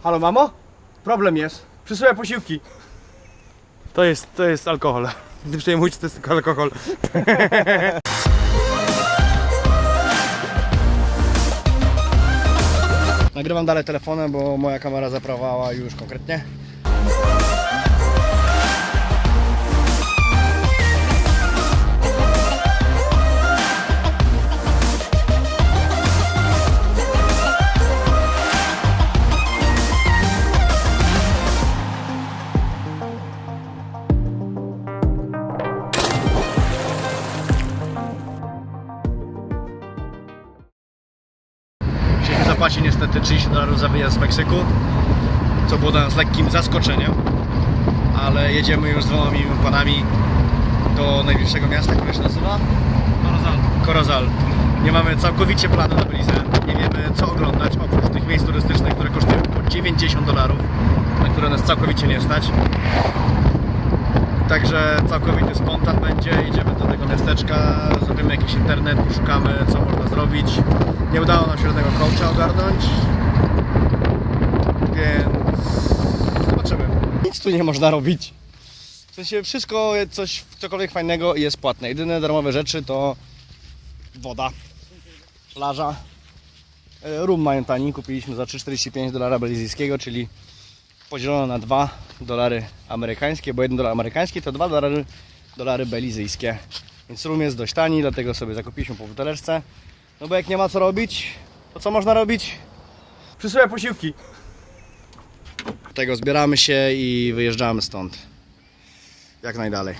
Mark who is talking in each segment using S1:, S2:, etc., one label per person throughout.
S1: Halo mamo? Problem jest. Przysyłaj posiłki.
S2: To jest alkohol. Gdy przejmujcie, to jest tylko alkohol.
S1: Nagrywam dalej telefonem, bo moja kamera zaprawała już konkretnie. Musieliśmy zapłacić niestety $30 za wyjazd z Meksyku, co było dla nas lekkim zaskoczeniem, ale jedziemy już z dwoma miłymi panami do najbliższego miasta, które się nazywa? Corozal. Nie mamy całkowicie planu na Belize, nie wiemy co oglądać oprócz tych miejsc turystycznych, które kosztują po $90, na które nas całkowicie nie stać. Także całkowity spontan będzie, jedziemy do tego miasteczka, zrobimy jakiś internet, poszukamy co można zrobić. Nie udało nam się żadnego coacha ogarnąć, więc zobaczymy. Nic tu nie można robić. W sensie wszystko, cokolwiek fajnego jest płatne. Jedyne darmowe rzeczy to woda, plaża. Rum mają tani, kupiliśmy za $3,45 belizyjskiego, czyli podzielono na $2 amerykańskie, bo $1 amerykański to $2 belizyjskie. Więc rum jest dość tani, dlatego sobie zakupiliśmy po buteleczce. No bo jak nie ma co robić, to co można robić? Przysyłaj posiłki. Tego zbieramy się i wyjeżdżamy stąd. Jak najdalej.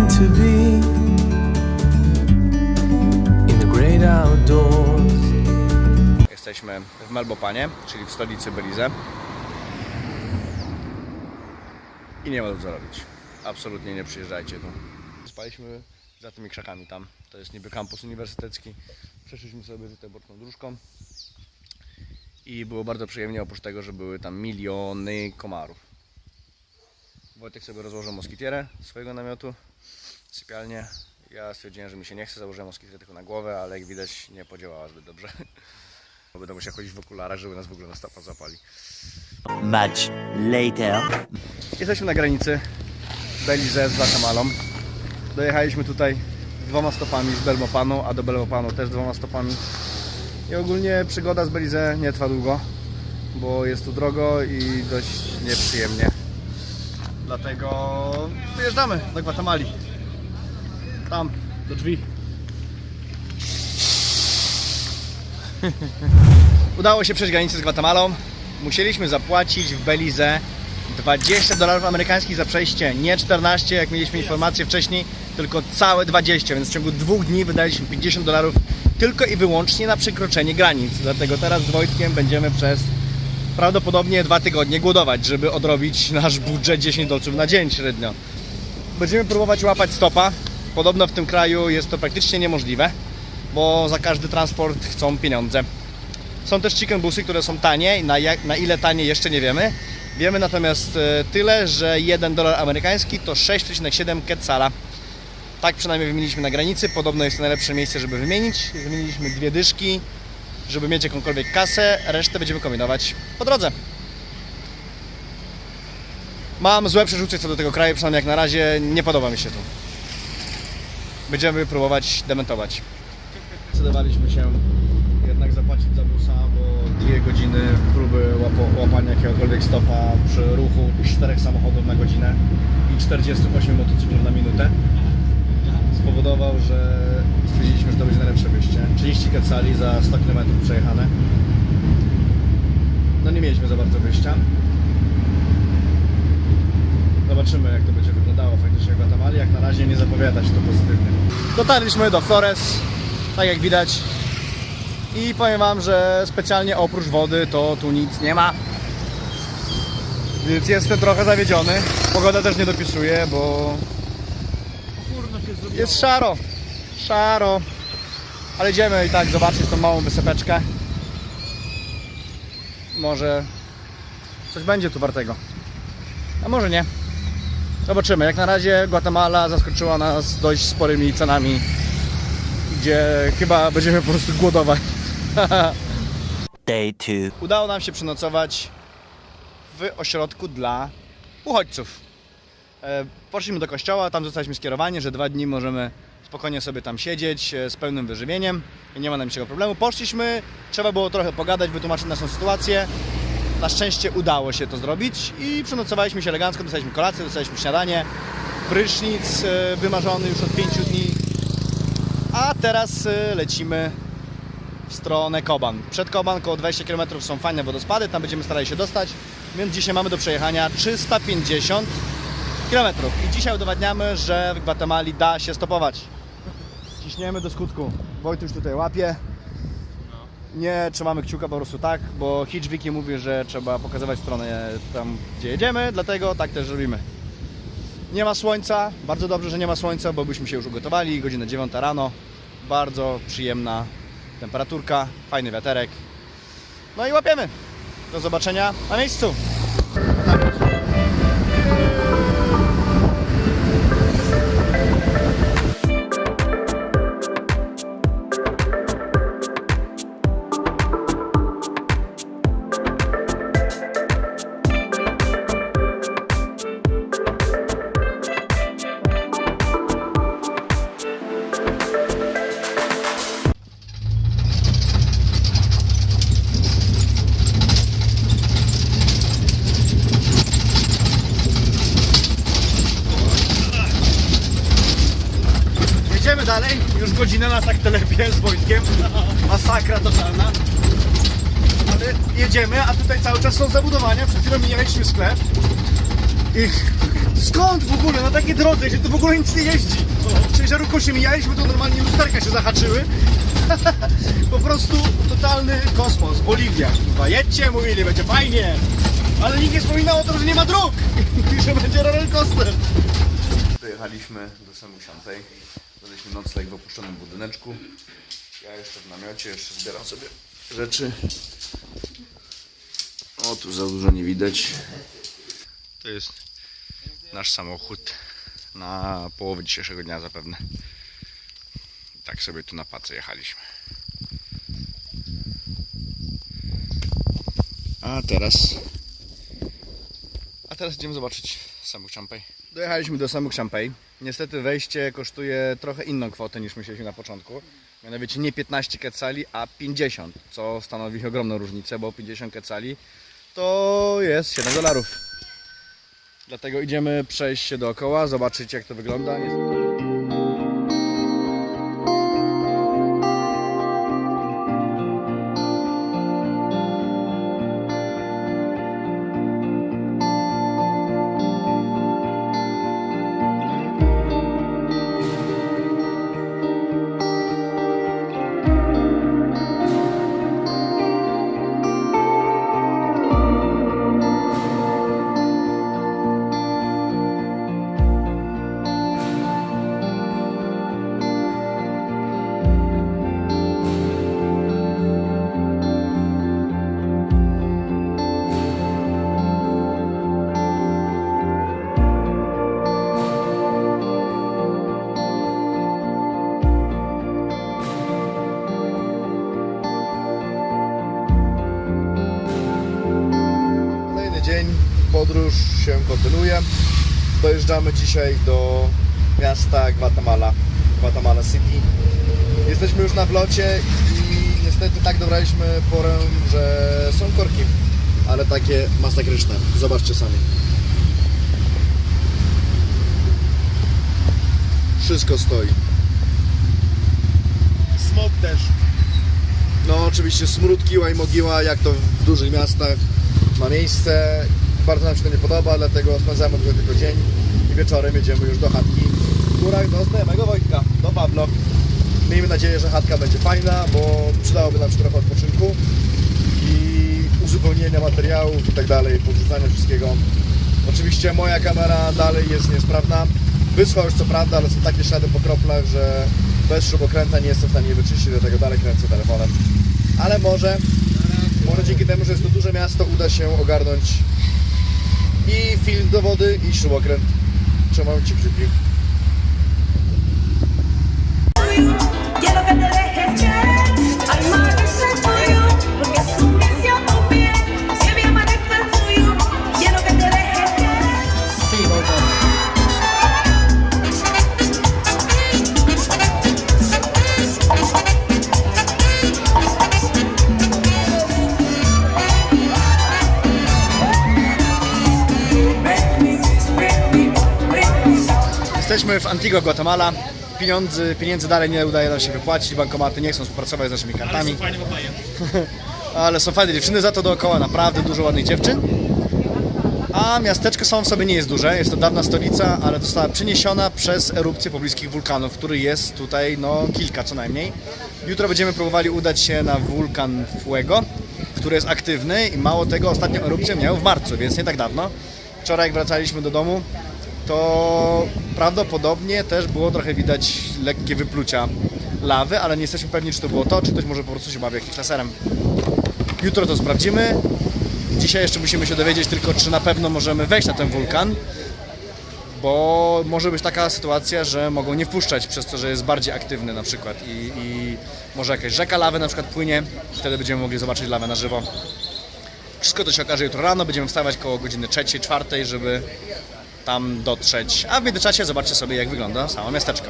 S3: To be in the great outdoors.
S1: Jesteśmy w Melbopanie, czyli w stolicy Belize. I nie ma tu co robić. Absolutnie nie przyjeżdżajcie tu. Spaliśmy za tymi krzakami tam. To jest niby kampus uniwersytecki. Przeszliśmy sobie tutaj boczną dróżką. I było bardzo przyjemnie, oprócz tego, że były tam miliony komarów. Wojtek sobie rozłożył moskitierę swojego namiotu. Sypialnię. Ja stwierdziłem, że mi się nie chce, założyłem moskitę tylko na głowę, ale jak widać nie podziałała zbyt dobrze. Będę musiał chodzić w okularach, żeby nas w ogóle na stopa zapali.
S4: Much later.
S1: Jesteśmy na granicy Belize z Gwatemalą. Dojechaliśmy tutaj 2 stopami z Belmopanu, a do Belmopanu też 2 stopami. I ogólnie przygoda z Belize nie trwa długo, bo jest tu drogo i dość nieprzyjemnie. Dlatego wyjeżdżamy do Gwatemali. Tam, do drzwi. Udało się przejść granicę z Gwatemalą. Musieliśmy zapłacić w Belize $20 amerykańskich za przejście. Nie 14, jak mieliśmy informację wcześniej, tylko całe 20, więc w ciągu 2 dni wydaliśmy $50 tylko i wyłącznie na przekroczenie granic. Dlatego teraz z Wojtkiem będziemy przez prawdopodobnie 2 tygodnie głodować, żeby odrobić nasz budżet $10 na dzień średnio. Będziemy próbować łapać stopa. Podobno w tym kraju jest to praktycznie niemożliwe, bo za każdy transport chcą pieniądze. Są też chicken busy, które są tanie, na ile tanie jeszcze nie wiemy. Wiemy natomiast tyle, że $1 amerykański to 6,7 quetzala. Tak przynajmniej wymieniliśmy na granicy, podobno jest to najlepsze miejsce, żeby wymienić. Wymieniliśmy 2 dyszki, żeby mieć jakąkolwiek kasę, resztę będziemy kombinować po drodze. Mam złe przeczucie co do tego kraju, przynajmniej jak na razie nie podoba mi się tu. Będziemy próbować dementować. Zdecydowaliśmy się jednak zapłacić za busa, bo 2 godziny próby łapania jakiegokolwiek stopa przy ruchu 4 samochodów na godzinę i 48 motocyklów na minutę spowodował, że stwierdziliśmy, że to będzie najlepsze wyjście. 30 quetzali za 100 km przejechane. No nie mieliśmy za bardzo wyjścia. Zobaczymy jak to będzie wyglądało faktycznie w Gwatemali. Jak na razie nie zapowiada się to pozytywnie. Dotarliśmy do Flores, tak jak widać. I powiem wam, że specjalnie oprócz wody to tu nic nie ma. Więc jestem trochę zawiedziony. Pogoda też nie dopisuje, bo jest szaro. Szaro. Ale idziemy i tak zobaczyć tą małą wysepeczkę. Może coś będzie tu wartego. A może nie. Zobaczymy. Jak na razie Gwatemala zaskoczyła nas dość sporymi cenami, gdzie chyba będziemy po prostu głodować.
S4: Day 2.
S1: Udało nam się przenocować w ośrodku dla uchodźców. Poszliśmy do kościoła, tam zostaliśmy skierowani, że 2 dni możemy spokojnie sobie tam siedzieć z pełnym wyżywieniem i nie ma nam niczego problemu. Poszliśmy, trzeba było trochę pogadać, wytłumaczyć naszą sytuację. Na szczęście udało się to zrobić i przenocowaliśmy się elegancko, dostaliśmy kolację, dostaliśmy śniadanie, prysznic wymarzony już od 5 dni, a teraz lecimy w stronę Koban. Przed Koban, około 20 km są fajne wodospady, tam będziemy starali się dostać, więc dzisiaj mamy do przejechania 350 km i dzisiaj udowadniamy, że w Gwatemali da się stopować. Ciśniemy do skutku. Wojtuś tutaj łapie. Nie trzymamy kciuka po prostu tak, bo Hitchwiki mówi, że trzeba pokazywać stronę tam, gdzie jedziemy, dlatego tak też robimy. Nie ma słońca, bardzo dobrze, że nie ma słońca, bo byśmy się już ugotowali, godzina 9 rano. Bardzo przyjemna temperaturka, fajny wiaterek. No i łapiemy. Do zobaczenia na miejscu. Jedziemy dalej, już godzinę nas tak telepie z Wojtkiem. Masakra totalna. Ale jedziemy, a tutaj cały czas są zabudowania. Przed chwilą mijaliśmy sklep. I skąd w ogóle na takiej drodze, gdzie tu w ogóle nic nie jeździ? Ciężarówką się mijaliśmy, to normalnie lusterka się zahaczyły. Po prostu totalny kosmos, Boliwia. Chyba jedźcie, mówili, będzie fajnie. Ale nikt nie wspominał o tym, że nie ma dróg i że będzie rollercoaster. Dojechaliśmy do Samusiantej. Daliśmy nocleg w opuszczonym budyneczku. Ja jeszcze w namiocie, jeszcze zbieram sobie rzeczy. O, tu za dużo nie widać. To jest nasz samochód na połowę dzisiejszego dnia zapewne. Tak sobie tu na pace jechaliśmy. A teraz idziemy zobaczyć Samuk Champey. Dojechaliśmy do Samuk Champey. Niestety wejście kosztuje trochę inną kwotę niż myśleliśmy na początku. Mianowicie nie 15 quetzali, a 50, co stanowi ogromną różnicę, bo 50 quetzali to jest $7. Dlatego idziemy przejść się dookoła, zobaczyć jak to wygląda. Podróż się kontynuuje. Dojeżdżamy dzisiaj do miasta Gwatemala City. Jesteśmy już na wlocie i niestety tak dobraliśmy porę, że są korki, ale takie masakryczne. Zobaczcie sami. Wszystko stoi.
S2: Smog też.
S1: No oczywiście smród kiła i mogiła, jak to w dużych miastach ma miejsce. Bardzo nam się to nie podoba, dlatego spędzamy tutaj tylko dzień i wieczorem jedziemy już do chatki w górach do znajomego Wojtka, do Pablo. Miejmy nadzieję, że chatka będzie fajna, bo przydałoby nam się trochę odpoczynku i
S5: uzupełnienia materiałów i tak dalej, podrzucania wszystkiego. Oczywiście moja kamera dalej jest niesprawna. Wyschła już co prawda, ale są takie ślady po kroplach, że bez śrubokręta nie jestem w stanie jej wyczyścić, dlatego dalej kręcę telefonem. Ale może dzięki temu, że jest to duże miasto, uda się ogarnąć i film do wody, i śrubokręt. Trzymam ci kciuki.
S6: Quiero que te dejes querer, al amanecer tuyo, porque es un vicio tu piel, que mi amanecer tuyo. Quiero que te dejes querer.
S1: Jesteśmy w Antigua, Guatemala. Pieniędzy dalej nie udaje nam się wypłacić, bankomaty nie chcą współpracować z naszymi kartami. Ale są fajne dziewczyny, za to dookoła naprawdę dużo ładnych dziewczyn. A miasteczko samo w sobie nie jest duże, jest to dawna stolica, ale została przeniesiona przez erupcję pobliskich wulkanów, który jest tutaj kilka co najmniej. Jutro będziemy próbowali udać się na wulkan Fuego, który jest aktywny i mało tego, ostatnią erupcję miał w marcu, więc nie tak dawno. Wczoraj jak wracaliśmy do domu, to prawdopodobnie też było trochę widać lekkie wyplucia lawy, ale nie jesteśmy pewni, czy to było to, czy ktoś może po prostu się bawi jakimś laserem. Jutro to sprawdzimy. Dzisiaj jeszcze musimy się dowiedzieć tylko, czy na pewno możemy wejść na ten wulkan, bo może być taka sytuacja, że mogą nie wpuszczać przez to, że jest bardziej aktywny na przykład i może jakaś rzeka lawy na przykład płynie, wtedy będziemy mogli zobaczyć lawę na żywo. Wszystko to się okaże jutro rano, będziemy wstawać koło godziny 3, 4, żeby tam dotrzeć, a w międzyczasie zobaczcie sobie, jak wygląda samo miasteczko.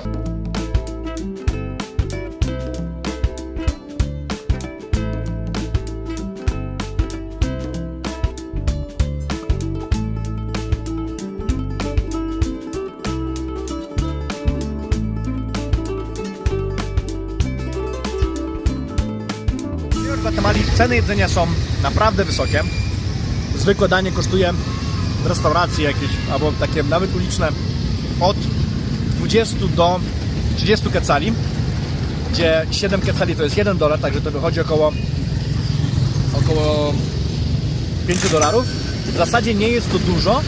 S1: W Gwatemali ceny jedzenia są naprawdę wysokie. Zwykłe danie kosztuje w restauracji jakieś, albo takie nawet uliczne, od 20 do 30 quetzali, gdzie 7 quetzali to jest $1, także to wychodzi około $5. W zasadzie nie jest to dużo,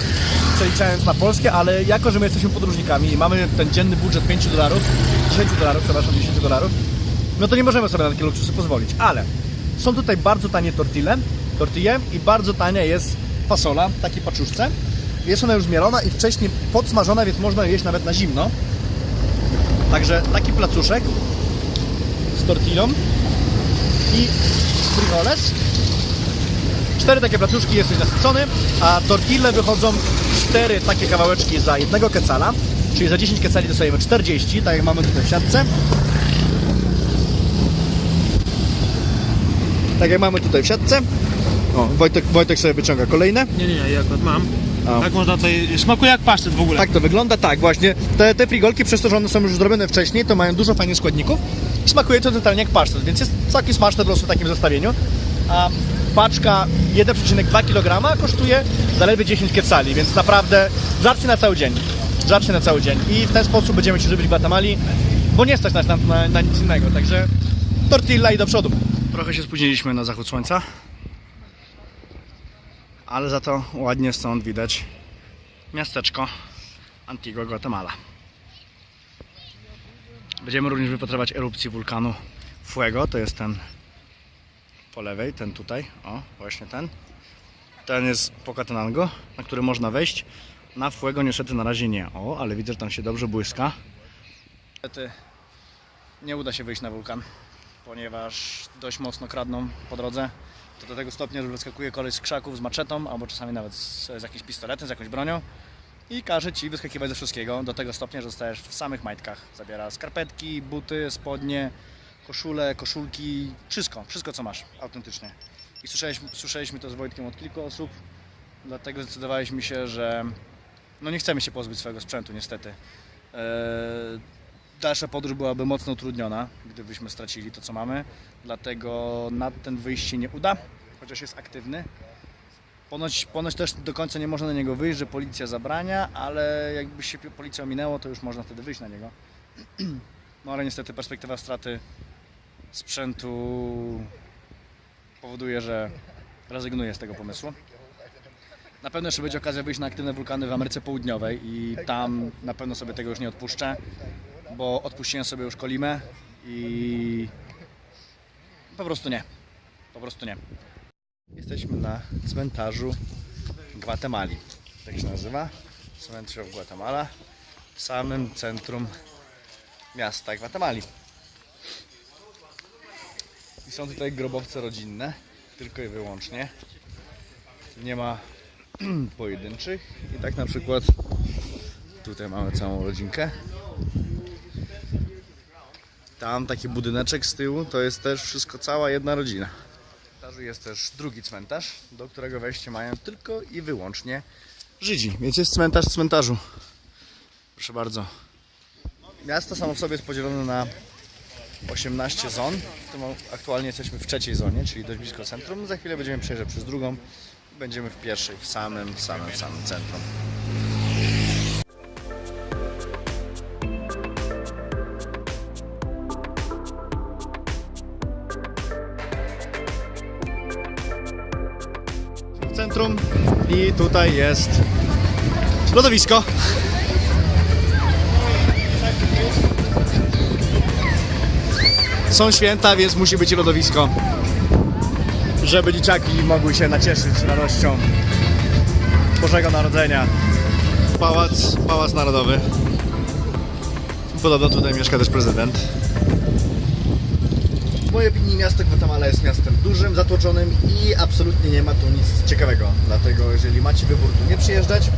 S1: przeliczając na polskie, ale jako, że my jesteśmy podróżnikami i mamy ten dzienny budżet $10, $10, no to nie możemy sobie na takie luksusy pozwolić, ale są tutaj bardzo tanie tortille i bardzo tania jest fasola w takiej paczuszce. Jest ona już zmielona i wcześniej podsmażona, więc można ją jeść nawet na zimno. Także taki placuszek z tortillą i frijoles. 4 takie placuszki, jesteś nasycony, a tortille wychodzą 4 takie kawałeczki za 1 quetzala, czyli za 10 quetzali dostajemy 40, tak jak mamy tutaj w siatce. Tak jak mamy tutaj w siatce. O, Wojtek sobie wyciąga kolejne.
S2: Nie, ja akurat mam.
S1: A.
S2: Tak można tutaj, smakuje jak pasztet w ogóle.
S1: Tak to wygląda, tak właśnie. Te frigolki, przez to, że one są już zrobione wcześniej, to mają dużo fajnych składników i smakuje to totalnie jak pasztet, więc jest całkiem smaczne po prostu w takim zestawieniu. A paczka 1,2 kg kosztuje zaledwie 10 quetzali, więc naprawdę żarcie na cały dzień. Żarcie na cały dzień. I w ten sposób będziemy się żywić w Gwatemali, bo nie stać nas na nic innego, także tortilla i do przodu. Trochę się spóźniliśmy na zachód słońca, ale za to ładnie stąd widać miasteczko Antigua, Guatemala. Będziemy również wypatrywać erupcji wulkanu Fuego, to jest ten po lewej, ten tutaj, o właśnie ten. Ten jest Pocatenango, na który można wejść. Na Fuego niestety na razie nie, o, ale widzę, że tam się dobrze błyska. Niestety nie uda się wyjść na wulkan, ponieważ dość mocno kradną po drodze. To do tego stopnia, że wyskakuje koleś z krzaków z maczetą, albo czasami nawet z jakimś pistoletem, z jakąś bronią i każe ci wyskakiwać ze wszystkiego, do tego stopnia, że zostajesz w samych majtkach. Zabiera skarpetki, buty, spodnie, koszule, koszulki, wszystko co masz, autentycznie. I słyszeliśmy to z Wojtkiem od kilku osób, dlatego zdecydowaliśmy się, że no nie chcemy się pozbyć swojego sprzętu niestety. Dalsza podróż byłaby mocno utrudniona, gdybyśmy stracili to, co mamy, dlatego na ten wyjść się nie uda, chociaż jest aktywny. Ponoć też do końca nie można na niego wyjść, że policja zabrania, ale jakby się policja ominęło, to już można wtedy wyjść na niego. No ale niestety perspektywa straty sprzętu powoduje, że rezygnuję z tego pomysłu. Na pewno jeszcze będzie okazja wyjść na aktywne wulkany w Ameryce Południowej i tam na pewno sobie tego już nie odpuszczę, bo odpuściłem sobie już Kolimę i po prostu nie. Po prostu nie. Jesteśmy na cmentarzu Gwatemali. Tak się nazywa. Cemetery of Guatemala. W samym centrum miasta Gwatemali. I są tutaj grobowce rodzinne, tylko i wyłącznie. Nie ma pojedynczych. I tak na przykład tutaj mamy całą rodzinkę. Tam taki budyneczek z tyłu to jest też wszystko cała jedna rodzina. W cmentarzu jest też drugi cmentarz, do którego wejście mają tylko i wyłącznie Żydzi. Więc jest cmentarz w cmentarzu. Proszę bardzo. Miasto samo w sobie jest podzielone na 18 zon. W tym aktualnie jesteśmy w trzeciej zonie, czyli dość blisko centrum. Za chwilę będziemy przejeżdżać przez drugą. Będziemy w pierwszej, w samym centrum. W centrum i tutaj jest lodowisko. Są święta, więc musi być lodowisko, żeby dzieciaki mogły się nacieszyć radością Bożego Narodzenia. Pałac Narodowy. Podobno tutaj mieszka też prezydent. W mojej opinii miasto Gwatemala jest miastem dużym, zatłoczonym i absolutnie nie ma tu nic ciekawego. Dlatego jeżeli macie wybór tu nie przyjeżdżać,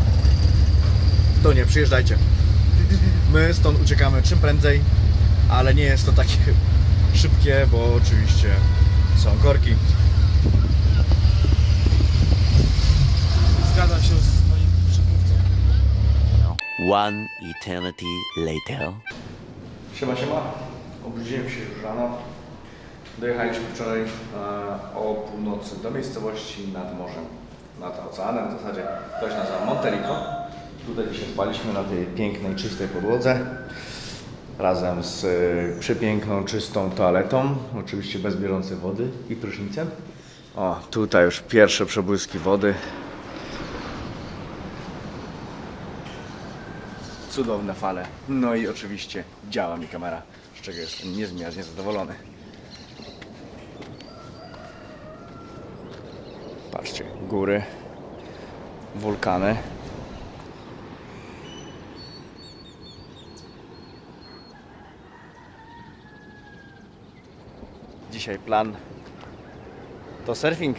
S1: to nie przyjeżdżajcie. My stąd uciekamy czym prędzej, ale nie jest to takie szybkie, bo oczywiście są korki.
S2: Zgadzam się z moim przedmówcą.
S4: One eternity later.
S1: Siema. Obudziłem się już rano. Dojechaliśmy wczoraj o północy do miejscowości nad morzem, nad oceanem, w zasadzie to się nazywa Monterrico. Tutaj dzisiaj spaliśmy na tej pięknej, czystej podłodze razem z przepiękną, czystą toaletą, oczywiście bez bieżącej wody i prysznicem. O, tutaj już pierwsze przebłyski wody. Cudowne fale. No i oczywiście działa mi kamera, z czego jestem niezmiernie zadowolony. Patrzcie, góry, wulkany. Dzisiaj plan to surfing.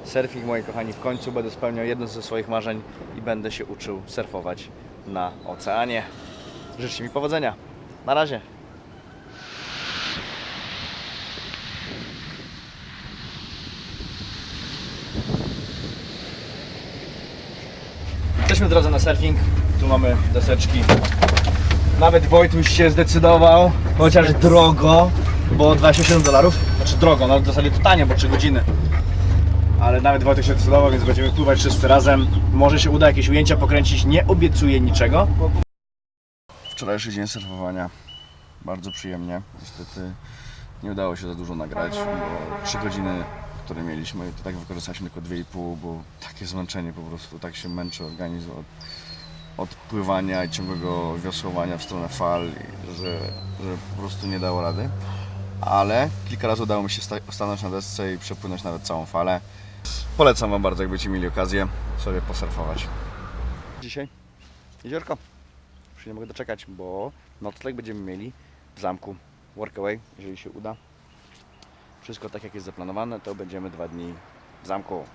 S1: Surfing, moi kochani, w końcu będę spełniał jedno ze swoich marzeń i będę się uczył surfować na oceanie. Życzę mi powodzenia. Na razie. Jesteśmy w drodze na surfing. Tu mamy deseczki. Nawet Wojtuś się zdecydował, chociaż drogo, bo $27. Znaczy drogo, no w zasadzie to tanie, bo 3 godziny. Ale nawet Wojtuś się zdecydował, więc będziemy pływać wszyscy razem. Może się uda jakieś ujęcia pokręcić, nie obiecuję niczego. Wczorajszy dzień surfowania. Bardzo przyjemnie. Niestety nie udało się za dużo nagrać, bo 3 godziny, które mieliśmy, to tak wykorzystaliśmy tylko 2,5, bo takie zmęczenie po prostu, tak się męczy organizm od pływania i ciągłego wiosłowania w stronę fal, że po prostu nie dało rady. Ale kilka razy udało mi się stanąć na desce i przepłynąć nawet całą falę. Polecam Wam bardzo, jakbyście mieli okazję sobie posurfować. Dzisiaj jeziorko. Już nie mogę doczekać, bo nocleg będziemy mieli w zamku Workaway, jeżeli się uda. Wszystko tak jak jest zaplanowane, to będziemy 2 dni w zamku.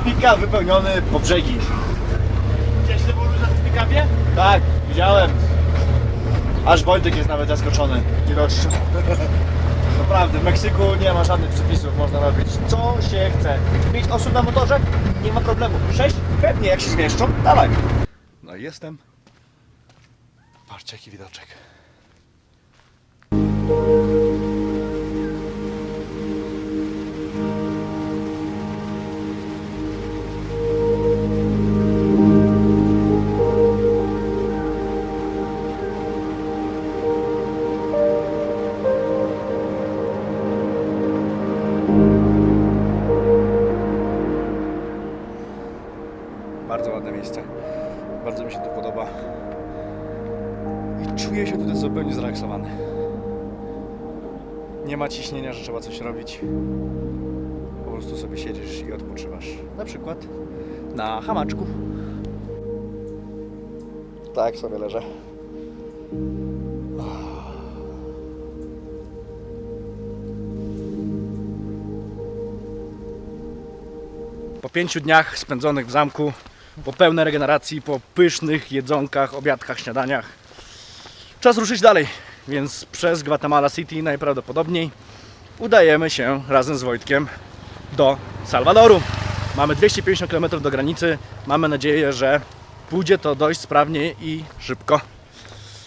S1: Pick-up wypełniony po brzegi.
S2: Widziałeś te burze w pick-upie?
S1: Tak, widziałem. Aż Wojtek jest nawet zaskoczony ilością. Naprawdę, w Meksyku nie ma żadnych przepisów, można robić co się chce. 5 osób na motorze? Nie ma problemu. 6? Pewnie, jak się zmieszczą, dawaj. No i jestem. Patrzcie jaki widoczek. Bardzo ładne miejsce. Bardzo mi się tu podoba. I czuję się tutaj zupełnie zrelaksowany. Nie ma ciśnienia, że trzeba coś robić. Po prostu sobie siedzisz i odpoczywasz. Na przykład na hamaczku. Tak sobie leżę. Po 5 dniach spędzonych w zamku, po pełnej regeneracji, po pysznych jedzonkach, obiadkach, śniadaniach, czas ruszyć dalej. Więc przez Guatemala City najprawdopodobniej udajemy się razem z Wojtkiem do Salwadoru. Mamy 250 km do granicy. Mamy nadzieję, że pójdzie to dość sprawnie i szybko.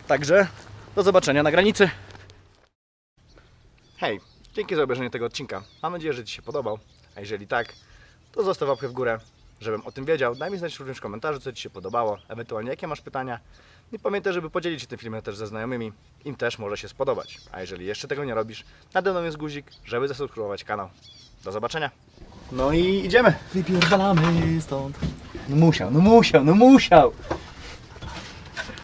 S1: Także do zobaczenia na granicy. Hej, dzięki za obejrzenie tego odcinka. Mam nadzieję, że Ci się podobał. A jeżeli tak, to zostaw łapkę w górę, żebym o tym wiedział. Daj mi znać również w komentarzu, co Ci się podobało, ewentualnie jakie masz pytania. I pamiętaj, żeby podzielić się tym filmem też ze znajomymi. Im też może się spodobać. A jeżeli jeszcze tego nie robisz, nade mną jest guzik, żeby zasubskrybować kanał. Do zobaczenia. No i idziemy. Wypierdalamy stąd. No musiał.